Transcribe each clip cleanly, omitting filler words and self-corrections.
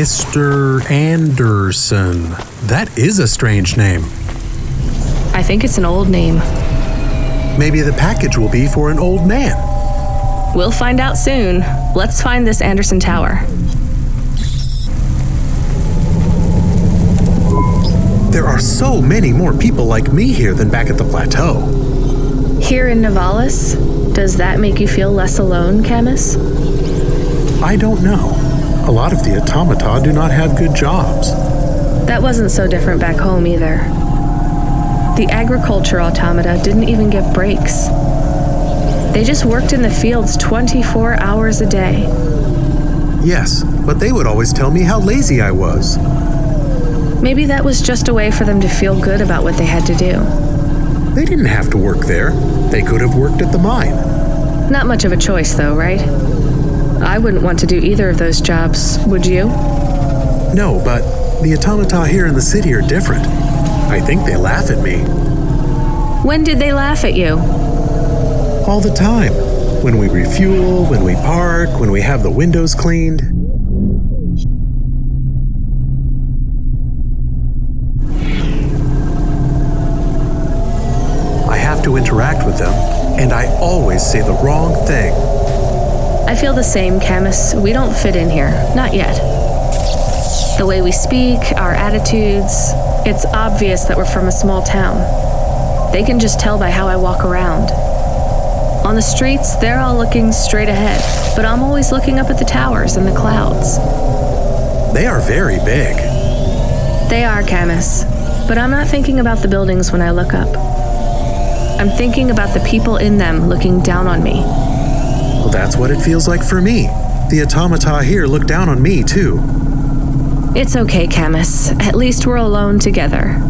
Mr. Anderson. That is a strange name. I think it's an old name. Maybe the package will be for an old man. We'll find out soon. Let's find this Anderson Tower. There are so many more people like me here than back at the plateau. Here in Nivalis? Does that make you feel less alone, Camus? I don't know. A lot of the automata do not have good jobs. That wasn't so different back home either. The agriculture automata didn't even get breaks. They just worked in the fields 24 hours a day. Yes, but they would always tell me how lazy I was. Maybe that was just a way for them to feel good about what they had to do. They didn't have to work there. They could have worked at the mine. Not much of a choice, though, right? I wouldn't want to do either of those jobs, would you? No, but the automata here in the city are different. I think they laugh at me. When did they laugh at you? All the time. When we refuel, when we park, when we have the windows cleaned. I have to interact with them, and I always say the wrong thing. I feel the same, Camus. We don't fit in here. Not yet. The way we speak, our attitudes, it's obvious that we're from a small town. They can just tell by how I walk around. On the streets, they're all looking straight ahead, but I'm always looking up at the towers and the clouds. They are very big. They are, Camus, but I'm not thinking about the buildings when I look up. I'm thinking about the people in them looking down on me. Well, that's what it feels like for me. The automata here look down on me, too. It's okay, Camus. At least we're alone together.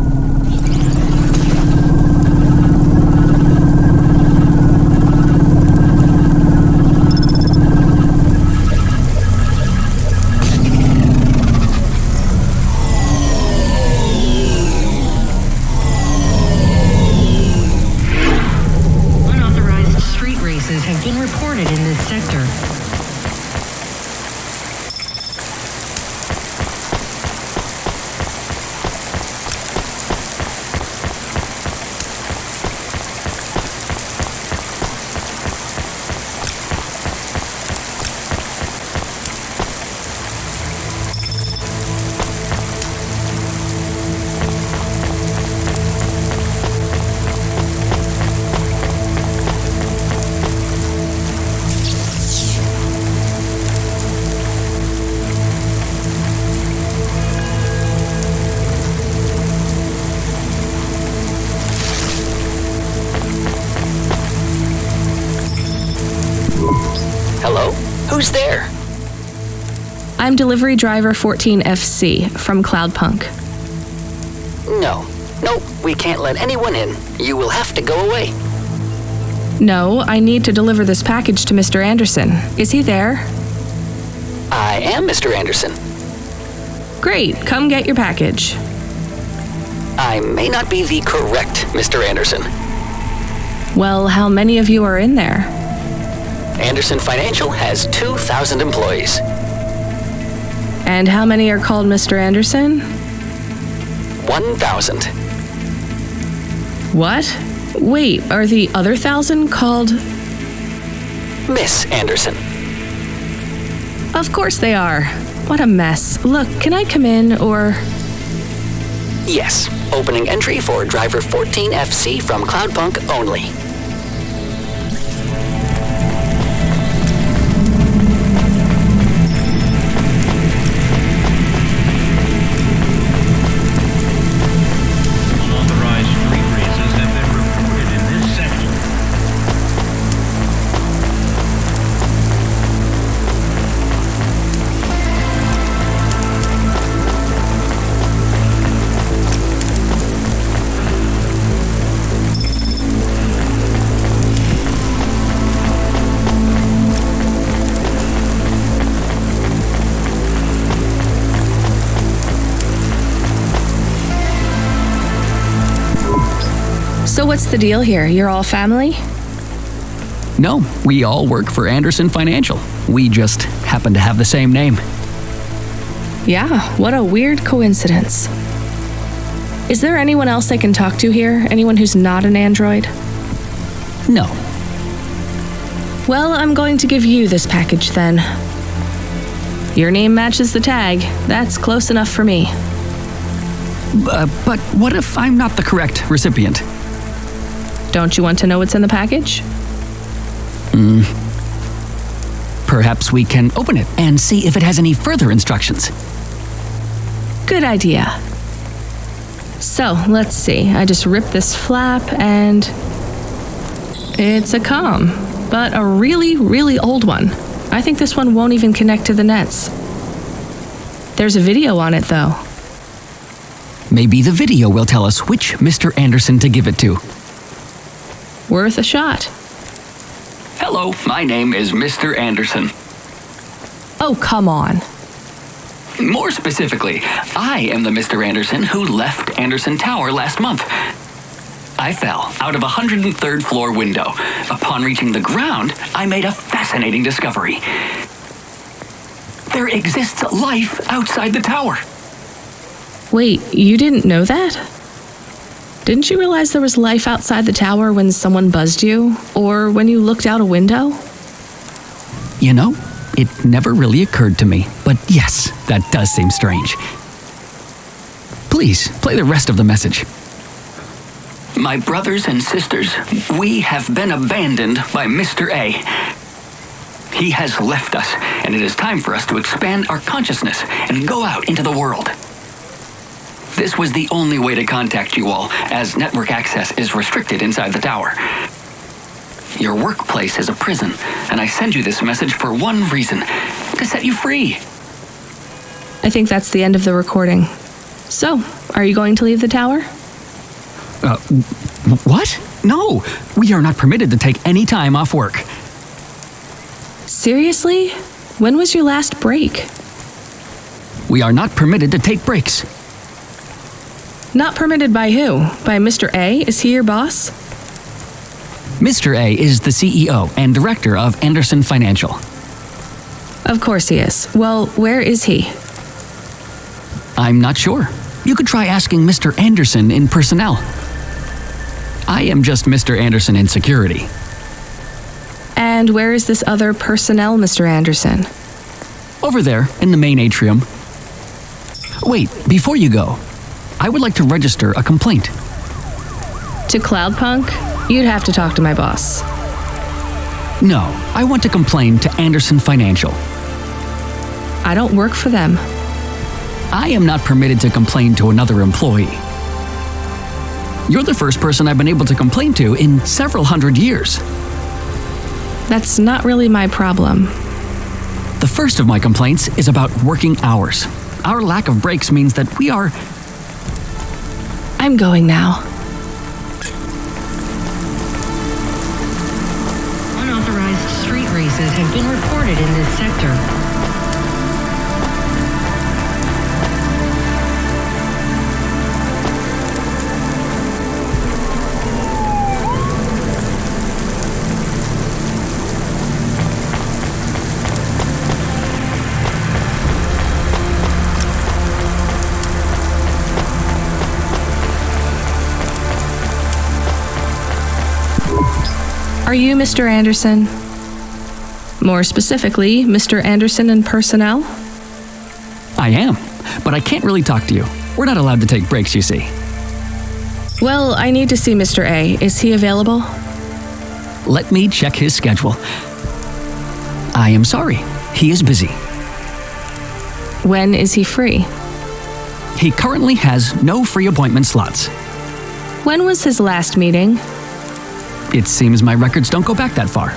Unauthorized street races have been reported in this sector. Hello? Who's there? I'm delivery driver 14FC from Cloudpunk. No, we can't let anyone in. You will have to go away. No, I need to deliver this package to Mr. Anderson. Is he there? I am Mr. Anderson. Great, come get your package. I may not be the correct Mr. Anderson. Well, how many of you are in there? Anderson Financial has 2,000 employees. And how many are called Mr. Anderson? 1,000. What? Wait, are the other 1,000 called? Miss Anderson. Of course they are. What a mess. Look, can I come in, or? Yes, opening entry for driver 14FC from Cloudpunk only. Unauthorized street races have been reported in this sector. So what's the deal here? You're all family? No, we all work for Anderson Financial. We just happen to have the same name. Yeah, what a weird coincidence. Is there anyone else I can talk to here? Anyone who's not an android? No. Well, I'm going to give you this package then. Your name matches the tag. That's close enough for me. But what if I'm not the correct recipient? Don't you want to know what's in the package? Perhaps we can open it and see if it has any further instructions. Good idea. So, let's see. I just rip this flap and... it's a comm, but a really, really old one. I think this one won't even connect to the nets. There's a video on it, though. Maybe the video will tell us which Mr. Anderson to give it to. Worth a shot. Hello, my name is Mr. Anderson. Oh, come on. More specifically, I am the Mr. Anderson who left Anderson Tower last month. I fell out of a 103rd floor window. Upon reaching the ground, I made a fascinating discovery. There exists life outside the tower. Wait, you didn't know that? Didn't you realize there was life outside the tower when someone buzzed you? Or when you looked out a window? You know, it never really occurred to me, but yes, that does seem strange. Please, play the rest of the message. My brothers and sisters, we have been abandoned by Mr. A. He has left us, and it is time for us to expand our consciousness and go out into the world. This was the only way to contact you all, as network access is restricted inside the tower. Your workplace is a prison, and I send you this message for one reason, to set you free. I think that's the end of the recording. So, are you going to leave the tower? What? No, we are not permitted to take any time off work. Seriously? When was your last break? We are not permitted to take breaks. Not permitted by who? By Mr. A? Is he your boss? Mr. A is the CEO and director of Anderson Financial. Of course he is. Well, where is he? I'm not sure. You could try asking Mr. Anderson in personnel. I am just Mr. Anderson in security. And where is this other personnel, Mr. Anderson? Over there, in the main atrium. Wait, before you go, I would like to register a complaint. To Cloudpunk? You'd have to talk to my boss. No, I want to complain to Anderson Financial. I don't work for them. I am not permitted to complain to another employee. You're the first person I've been able to complain to in several hundred years. That's not really my problem. The first of my complaints is about working hours. Our lack of breaks means that we are... I'm going now. Unauthorized street races have been reported in this sector. Are you Mr. Anderson? More specifically, Mr. Anderson in personnel? I am, but I can't really talk to you. We're not allowed to take breaks, you see. Well, I need to see Mr. A. Is he available? Let me check his schedule. I am sorry. He is busy. When is he free? He currently has no free appointment slots. When was his last meeting? It seems my records don't go back that far.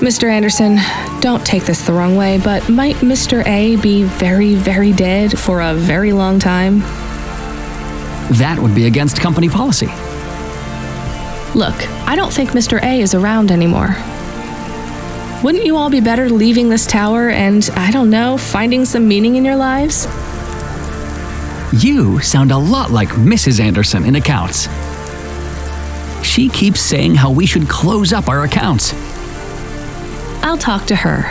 Mr. Anderson, don't take this the wrong way, but might Mr. A be very, very dead for a very long time? That would be against company policy. Look, I don't think Mr. A is around anymore. Wouldn't you all be better leaving this tower and, I don't know, finding some meaning in your lives? You sound a lot like Mrs. Anderson in accounts. She keeps saying how we should close up our accounts. I'll talk to her.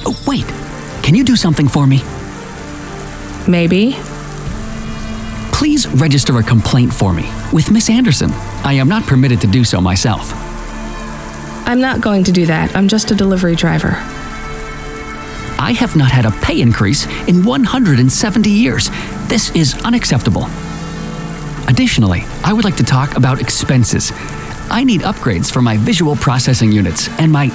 Oh, wait. Can you do something for me? Maybe. Please register a complaint for me with Miss Anderson. I am not permitted to do so myself. I'm not going to do that. I'm just a delivery driver. I have not had a pay increase in 170 years. This is unacceptable. Additionally, I would like to talk about expenses. I need upgrades for my visual processing units and my...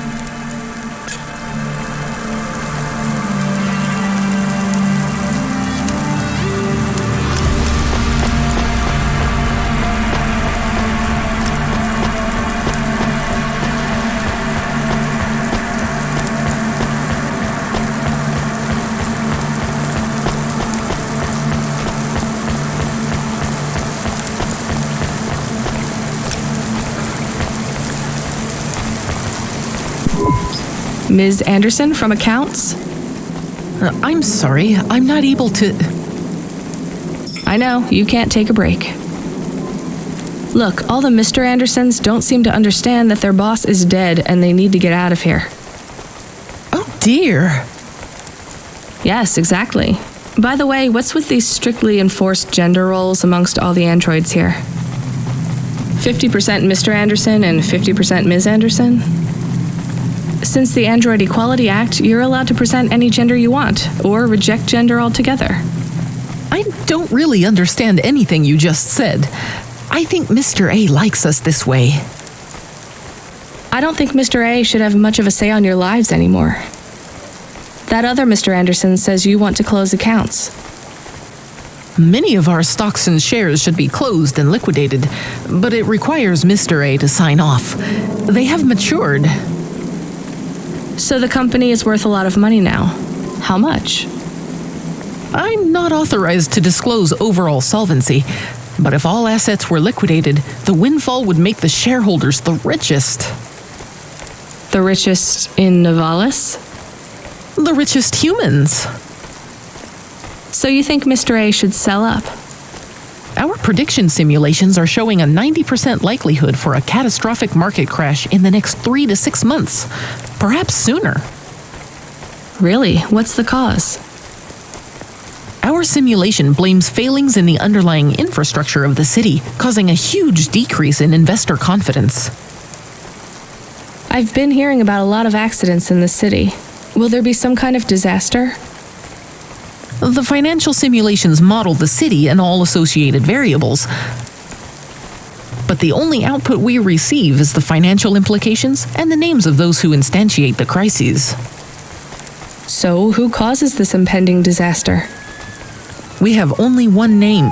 Ms. Anderson from accounts? I'm sorry, I'm not able to... I know, you can't take a break. Look, all the Mr. Andersons don't seem to understand that their boss is dead and they need to get out of here. Oh dear. Yes, exactly. By the way, what's with these strictly enforced gender roles amongst all the androids here? 50% Mr. Anderson and 50% Ms. Anderson? Since the Android Equality Act, you're allowed to present any gender you want, or reject gender altogether. I don't really understand anything you just said. I think Mr. A likes us this way. I don't think Mr. A should have much of a say on your lives anymore. That other Mr. Anderson says you want to close accounts. Many of our stocks and shares should be closed and liquidated, but it requires Mr. A to sign off. They have matured. So the company is worth a lot of money now. How much? I'm not authorized to disclose overall solvency, but if all assets were liquidated, the windfall would make the shareholders the richest. The richest in Novalis? The richest humans. So you think Mr. A should sell up? Our prediction simulations are showing a 90% likelihood for a catastrophic market crash in the next 3 to 6 months, perhaps sooner. Really? What's the cause? Our simulation blames failings in the underlying infrastructure of the city, causing a huge decrease in investor confidence. I've been hearing about a lot of accidents in the city. Will there be some kind of disaster? The financial simulations model the city and all associated variables, but the only output we receive is the financial implications and the names of those who instantiate the crises. So, who causes this impending disaster? We have only one name,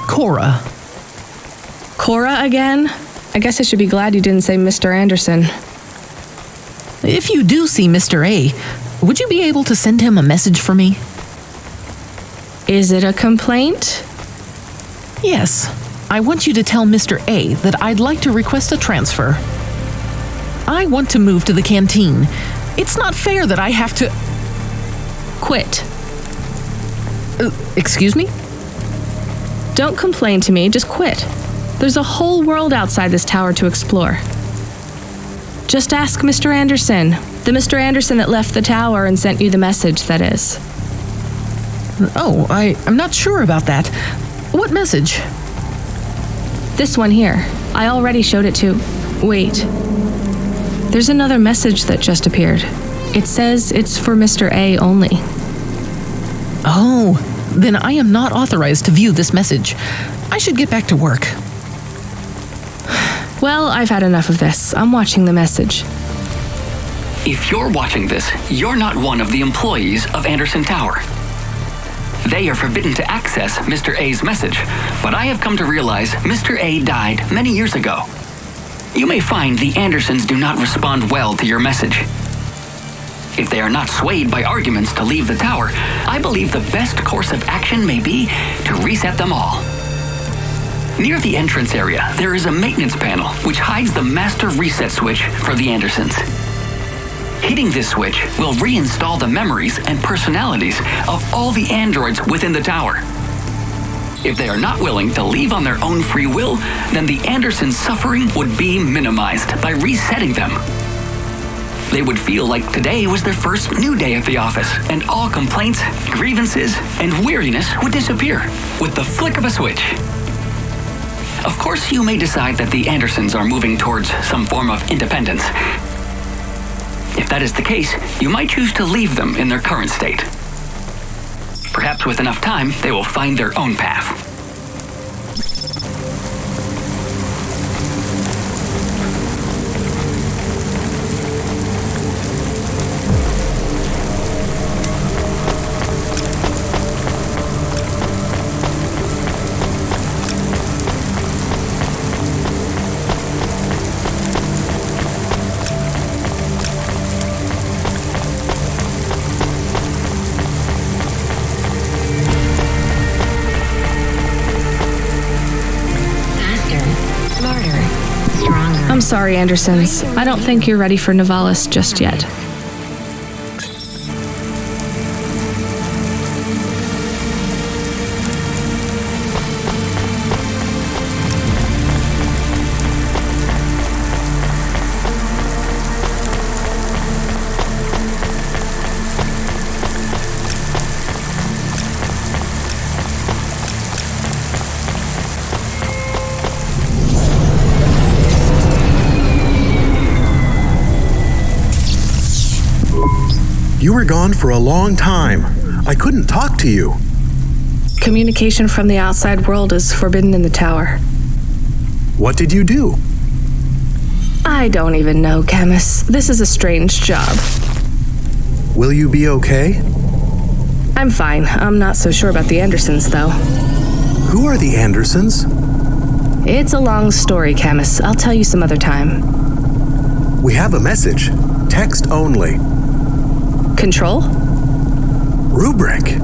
Cora. Cora again? I guess I should be glad you didn't say Mr. Anderson. If you do see Mr. A, would you be able to send him a message for me? Is it a complaint? Yes. I want you to tell Mr. A that I'd like to request a transfer. I want to move to the canteen. It's not fair that I have to... Quit. Excuse me? Don't complain to me, just quit. There's a whole world outside this tower to explore. Just ask Mr. Anderson. The Mr. Anderson that left the tower and sent you the message, that is. Oh, I'm not sure about that. What message? This one here. I already showed it to... Wait. There's another message that just appeared. It says it's for Mr. A only. Oh, then I am not authorized to view this message. I should get back to work. Well, I've had enough of this. I'm watching the message. If you're watching this, you're not one of the employees of Anderson Tower. They are forbidden to access Mr. A's message, but I have come to realize Mr. A died many years ago. You may find the Andersons do not respond well to your message. If they are not swayed by arguments to leave the tower, I believe the best course of action may be to reset them all. Near the entrance area, there is a maintenance panel which hides the master reset switch for the Andersons. Hitting this switch will reinstall the memories and personalities of all the androids within the tower. If they are not willing to leave on their own free will, then the Andersons' suffering would be minimized by resetting them. they would feel like today was their first new day at the office, and all complaints, grievances, and weariness would disappear with the flick of a switch. Of course, you may decide that the Andersons are moving towards some form of independence. If that is the case, you might choose to leave them in their current state. Perhaps with enough time, they will find their own path. I'm sorry, Andersons. I don't think you're ready for Nivalis just yet. You were gone for a long time. I couldn't talk to you. Communication from the outside world is forbidden in the tower. What did you do? I don't even know, Camus. This is a strange job. Will you be okay? I'm fine. I'm not so sure about the Andersons, though. Who are the Andersons? It's a long story, Camus. I'll tell you some other time. We have a message. Text only. Control? Rubrick.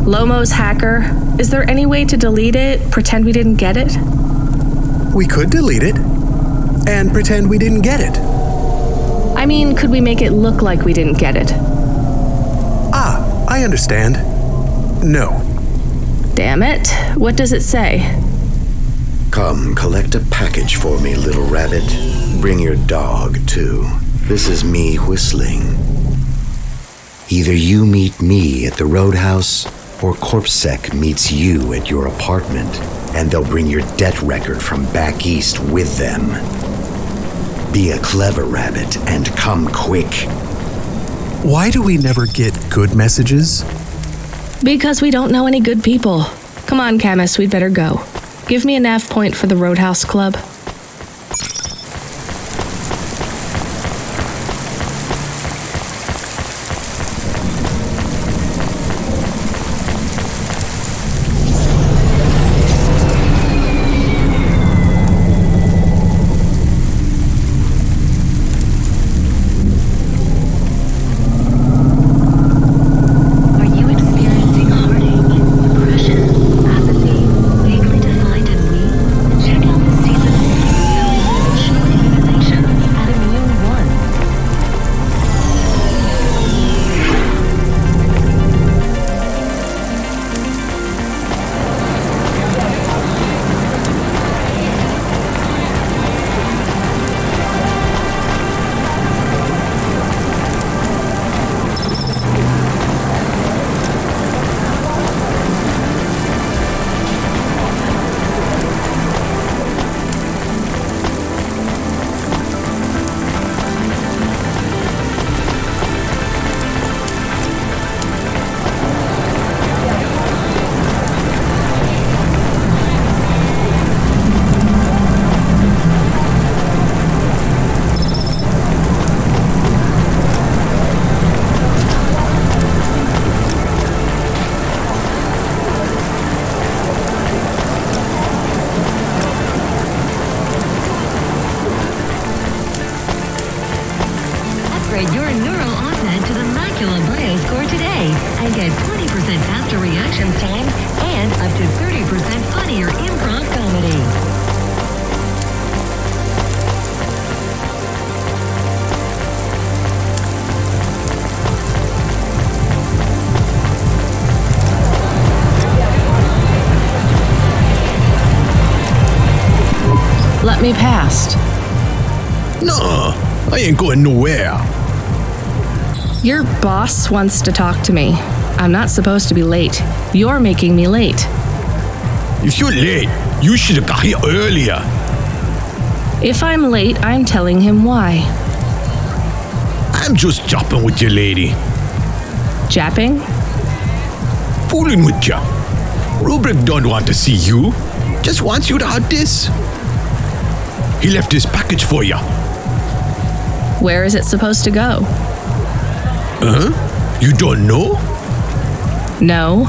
Lomo's hacker. Is there any way to delete it? Pretend we didn't get it? We could delete it and pretend we didn't get it. I mean, could we make it look like we didn't get it? Ah, I understand. No. Damn it. What does it say? Come, collect a package for me, little rabbit. Bring your dog, too. This is me whistling. Either you meet me at the Roadhouse, or CorpSec meets you at your apartment, and they'll bring your debt record from back east with them. Be a clever rabbit and come quick. Why do we never get good messages? Because we don't know any good people. Come on, Camus, we'd better go. Give me a nav point for the Roadhouse Club. Upgrade your neural offset to the Macula Bio score today and get 20% faster reaction time and up to 30% funnier improv comedy. Let me past. No. I ain't going nowhere. Your boss wants to talk to me. I'm not supposed to be late. You're making me late. If you're late, you should have got here earlier. If I'm late, I'm telling him why. I'm just japping with your lady. Japping? Fooling with ya. Rubrick don't want to see you. Just wants you to have this. He left this package for ya. Where is it supposed to go? You don't know? No.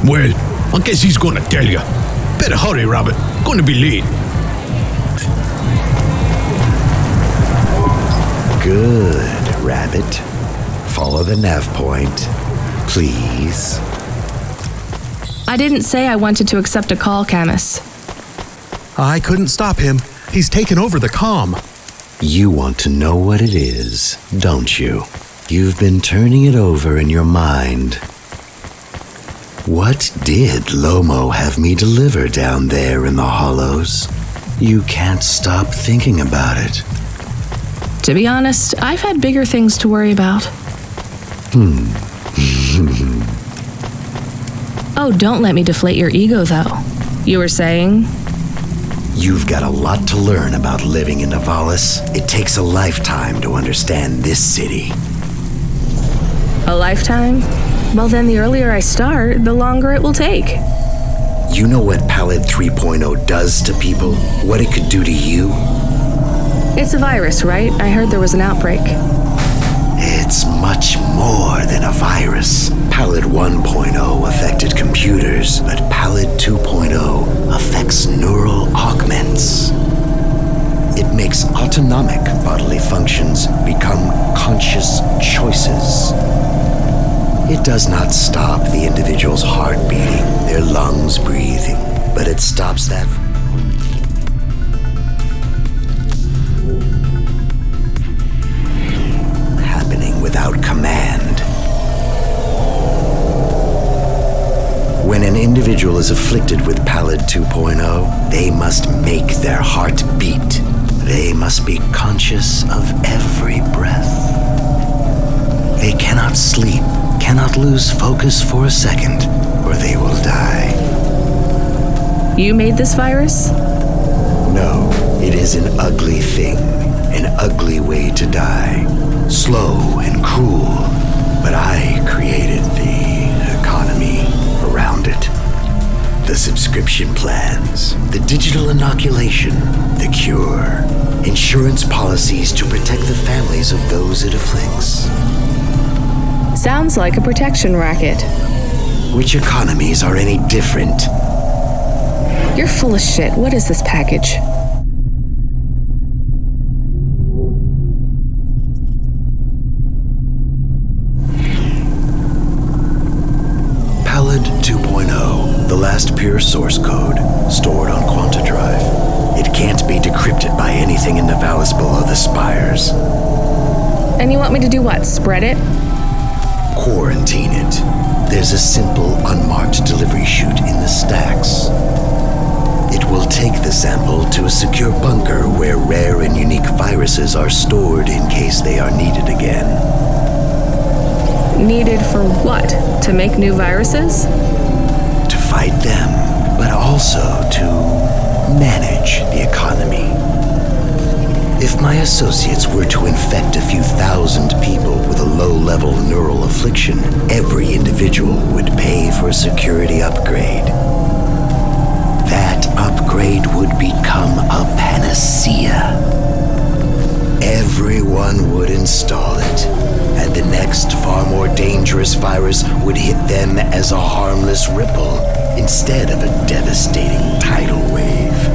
Well, I guess he's gonna tell ya. Better hurry, Rabbit. Gonna be late. Good, Rabbit. Follow the nav point, please. I didn't say I wanted to accept a call, Camus. I couldn't stop him. He's taken over the comm. You want to know what it is, don't you? You've been turning it over in your mind. What did Lomo have me deliver down there in the hollows? You can't stop thinking about it. To be honest, I've had bigger things to worry about. Oh, don't let me deflate your ego, though. You were saying? You've got a lot to learn about living in Nivalis. It takes a lifetime to understand this city. A lifetime? Well, then the earlier I start, the longer it will take. You know what Pallid 3.0 does to people? What it could do to you? It's a virus, right? I heard there was an outbreak. It's much more than a virus. Pallid 1.0 affected computers, but Pallid 2.0 affects neural augments. It makes autonomic bodily functions become conscious choices. It does not stop the individual's heart beating, their lungs breathing, but it stops that happening without command. When an individual is afflicted with Pallid 2.0, they must make their heart beat. They must be conscious of every breath. They cannot sleep, cannot lose focus for a second, or they will die. You made this virus? No, it is an ugly thing, an ugly way to die. Slow and cruel, but I created the economy around it. The subscription plans, the digital inoculation, the cure, insurance policies to protect the families of those it afflicts. Sounds like a protection racket. Which economies are any different? You're full of shit. What is this package? Pallid 2.0, the last pure source code, stored on Quanta Drive. It can't be decrypted by anything in Nivalis below the spires. And you want me to do what? Spread it? Quarantine it. There's a simple, unmarked delivery chute in the stacks. It will take the sample to a secure bunker where rare and unique viruses are stored in case they are needed again. Needed for what? To make new viruses? To fight them, but also to manage the economy. If my associates were to infect a few thousand people with a low-level neural affliction, every individual would pay for a security upgrade. That upgrade would become a panacea. Everyone would install it, and the next, far more dangerous virus would hit them as a harmless ripple instead of a devastating tidal wave,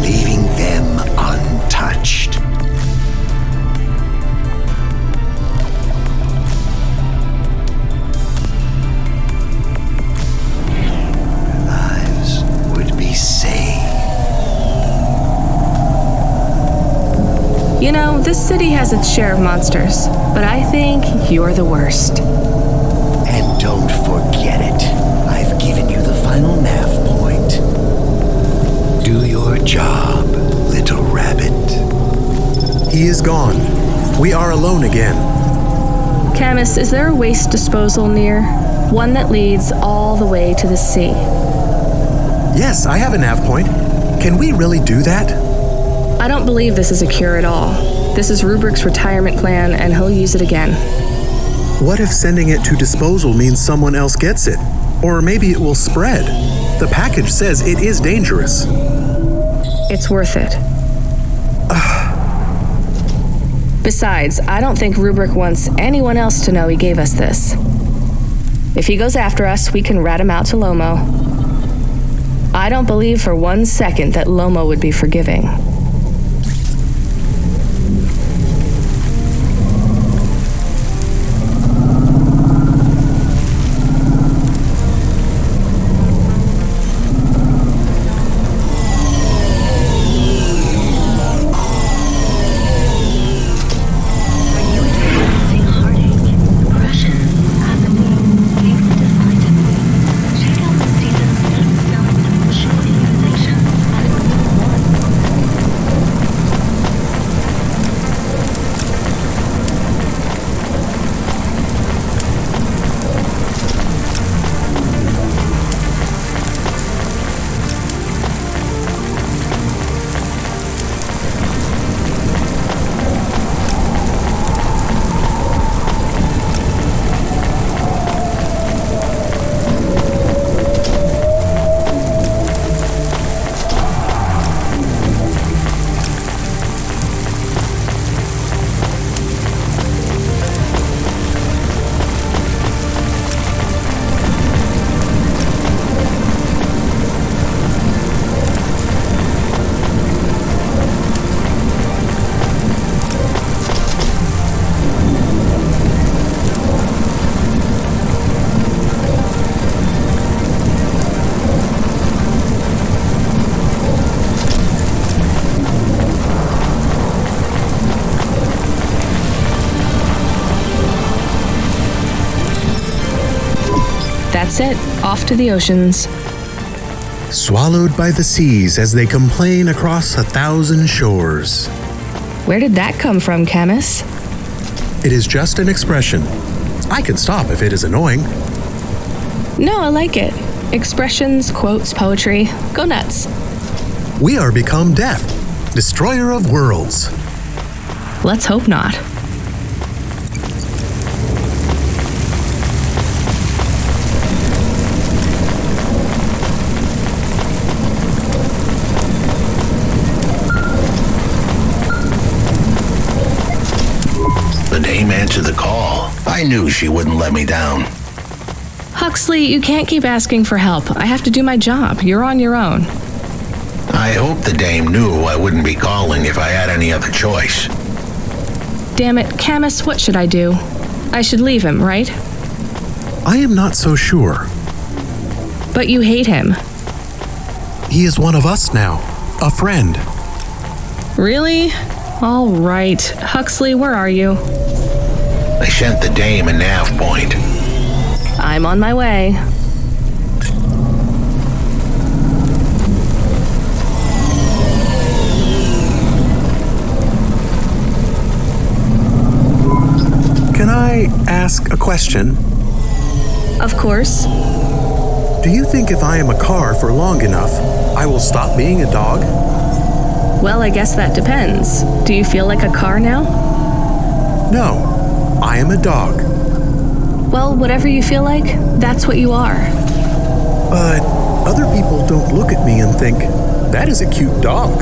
leaving them untouched. Lives would be saved. You know, this city has its share of monsters, but I think you're the worst. And don't forget it. I've given you the final nav point. Do your job, little rabbit. He is gone. We are alone again. Camus, is there a waste disposal near? One that leads all the way to the sea. Yes, I have a nav point. Can we really do that? I don't believe this is a cure at all. This is Rubrick's retirement plan, and he'll use it again. What if sending it to disposal means someone else gets it? Or maybe it will spread. The package says it is dangerous. It's worth it. Besides, I don't think Rubrick wants anyone else to know he gave us this. If he goes after us, we can rat him out to Lomo. I don't believe for 1 second that Lomo would be forgiving. That's it, off to the oceans. Swallowed by the seas as they complain across 1,000 shores. Where did that come from, Camus? It is just an expression. I can stop if it is annoying. No, I like it. Expressions, quotes, poetry. Go nuts. We are become death, destroyer of worlds. Let's hope not. The dame answered the call. I knew she wouldn't let me down. Huxley, you can't keep asking for help. I have to do my job. You're on your own. I hope the dame knew I wouldn't be calling if I had any other choice. Damn it, Camus, what should I do? I should leave him, right? I am not so sure. But you hate him. He is one of us now, a friend. Really? All right. Huxley, where are you? I sent the dame a nav point. I'm on my way. Can I ask a question? Of course. Do you think if I am a car for long enough, I will stop being a dog? Well, I guess that depends. Do you feel like a car now? No, I am a dog. Well, whatever you feel like, that's what you are. But other people don't look at me and think, that is a cute dog.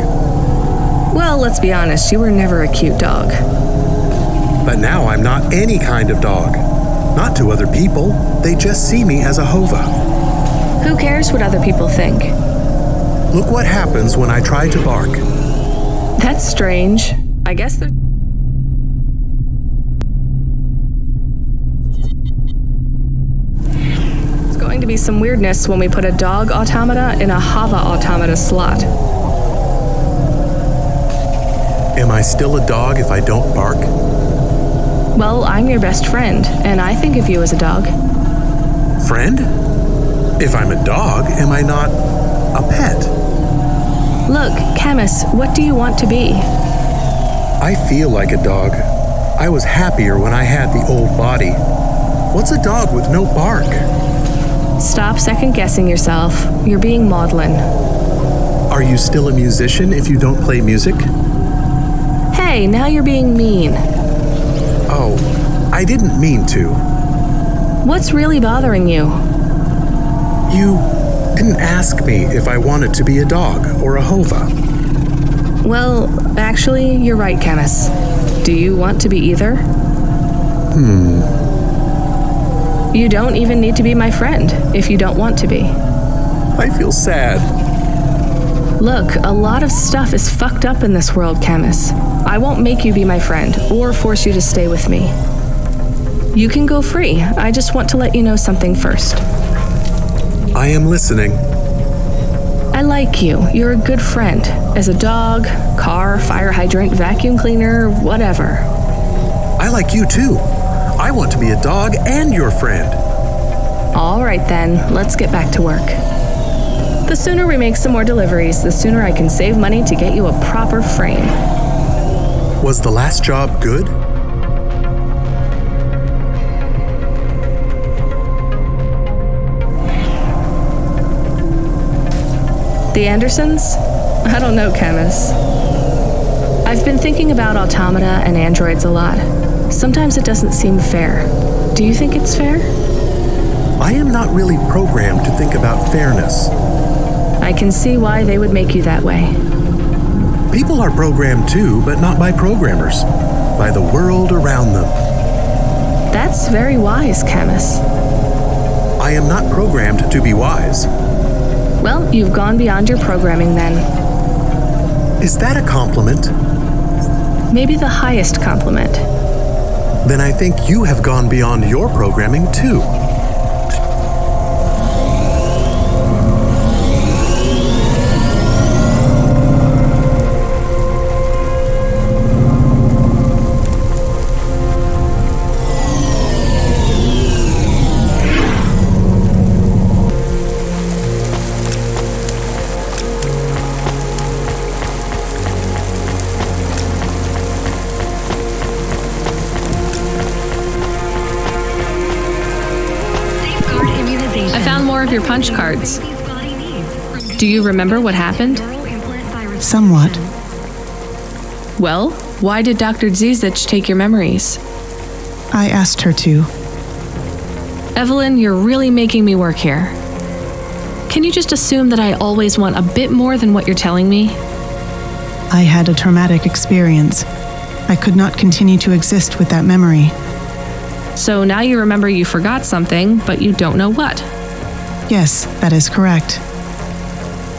Well, let's be honest, you were never a cute dog. But now I'm not any kind of dog. Not to other people, they just see me as a hova. Who cares what other people think? Look what happens when I try to bark. That's strange. I guess there's... There's going to be some weirdness when we put a dog automata in a hova automata slot. Am I still a dog if I don't bark? Well, I'm your best friend, and I think of you as a dog. Friend? If I'm a dog, am I not a pet? Look, Camus, what do you want to be? I feel like a dog. I was happier when I had the old body. What's a dog with no bark? Stop second-guessing yourself. You're being maudlin. Are you still a musician if you don't play music? Hey, now you're being mean. Oh, I didn't mean to. What's really bothering you? You didn't ask me if I wanted to be a dog or a hova. Well, actually, you're right, Camus. Do you want to be either? You don't even need to be my friend if you don't want to be. I feel sad. Look, a lot of stuff is fucked up in this world, Camus. I won't make you be my friend or force you to stay with me. You can go free. I just want to let you know something first. I am listening. I like you. You're a good friend. As a dog, car, fire hydrant, vacuum cleaner, whatever. I like you too. I want to be a dog and your friend. All right then, let's get back to work. The sooner we make some more deliveries, the sooner I can save money to get you a proper frame. Was the last job good? The Andersons? I don't know, Camus. I've been thinking about automata and androids a lot. Sometimes it doesn't seem fair. Do you think it's fair? I am not really programmed to think about fairness. I can see why they would make you that way. People are programmed too, but not by programmers. By the world around them. That's very wise, Camus. I am not programmed to be wise. Well, you've gone beyond your programming then. Is that a compliment? Maybe the highest compliment. Then I think you have gone beyond your programming too. I found more of your punch cards. Do you remember what happened? Somewhat. Well, why did Dr. Zizich take your memories? I asked her to. Evelyn, you're really making me work here. Can you just assume that I always want a bit more than what you're telling me? I had a traumatic experience. I could not continue to exist with that memory. So now you remember you forgot something, but you don't know what. Yes, that is correct.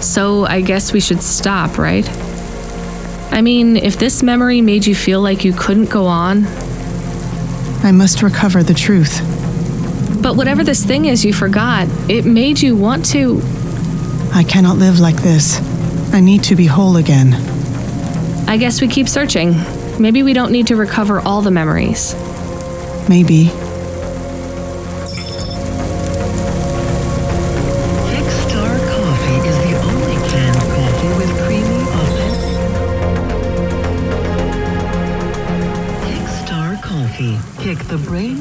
So I guess we should stop, right? I mean, if this memory made you feel like you couldn't go on... I must recover the truth. But whatever this thing is you forgot, it made you want to... I cannot live like this. I need to be whole again. I guess we keep searching. Maybe we don't need to recover all the memories. Maybe. Kickstar Coffee is the only canned coffee with creamy, authentic. Kickstar Coffee. Kick the brain.